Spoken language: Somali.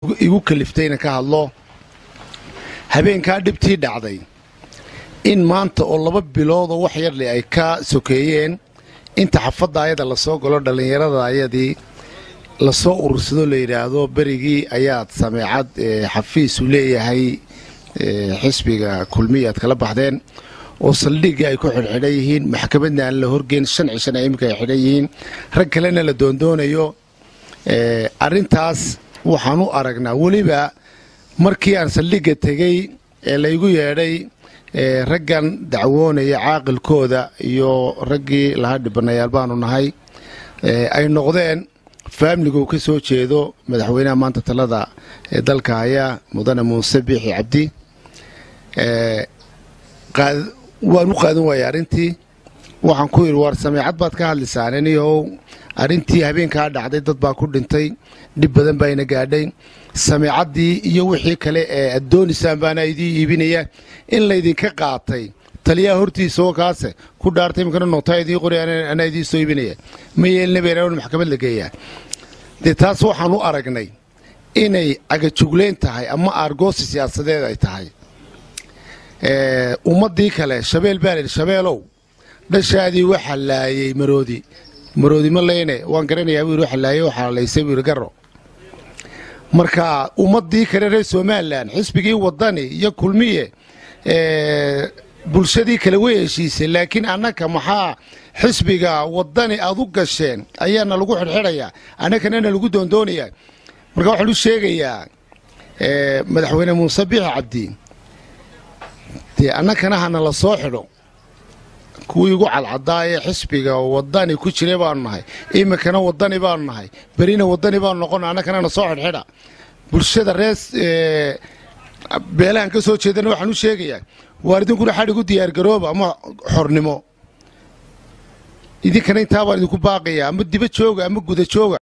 igu kaliftayna ka hadlo habeenkaa dhibtii dhacday in maanta oo 2 bilood oo wax yar leh ay ka sokeeyeen inta xafada ayada la soo galo dhalinyarada ayadii la soo urursado la yiraahdo berigii ayaad sameecad xafiis u leeyahay xisbiga kulmiyaad kala baxdeen oo saldhiga ay ku xirxiran yihiin maxkamadna aan la horgeyn 5 cisho ay imika xirxiran yihiin rag kalena la doondoonayo arintaas waxaan u aragnaa waliba markii aan saldhiga tagay ee la igu yeedhay raggan dacwoonaya caaqilkooda iyo raggii laha dhibanayaal baanu nahay ay noqdeen faamiligu ka soo jeedo madaxweynaha maanta talada dalka haya mudane Muuse Biixi Cabdi waan u qaadan waayay arintii waxaan ku yiri war sameecad baad ka hadlisaan iyo arintii habeenka dhacday dad baa ku dhintay dib badan bayna gaadhay sameecadii iyo wixii kale ee adoonisan baana idii iibinaya in la idinka qaatay taliya hortiisa oo kaase ku dhaartay imkana noqtay idii qoriyaan ana idii soo iibinaya ma yeelna beeraan maxkamad la geeyaa taas waxaan u aragnay inay aga jugleen tahay ama argoosi siyaasadeed ay tahay ummadii kale shabeel baalid shabeelow dhashaadii waxa laayay maroodi ma leeyne waan garanayaa wiil waxa laayay waxa laysay wiil garo marka ummadii kale reer Soomaaliland xisbigii wadani iyo kulmiye bulshadii kale way heshiisay laakiin annaka maxaa xisbiga wadani aad u gasheen ayaana lagu xirxiraya annakana lagu doondoonaya marka waxa uu sheegayaa madaxweyne Muuse Biixi Cabdi annakana hana la soo xidho kuwii ugu calcadaayay xisbiga wadani ku jiray baan nahay imikana wadani baan nahay berina wadani baan noqon annakana soo xidhxidha bulshada rees beelaan ka soo jeedana waxaan u sheegayaa waaridinkuna xadhigu diyaar garooba ama xornimo idinkana intaa baan idinku baaqayaa ama diba jooga ama guda jooga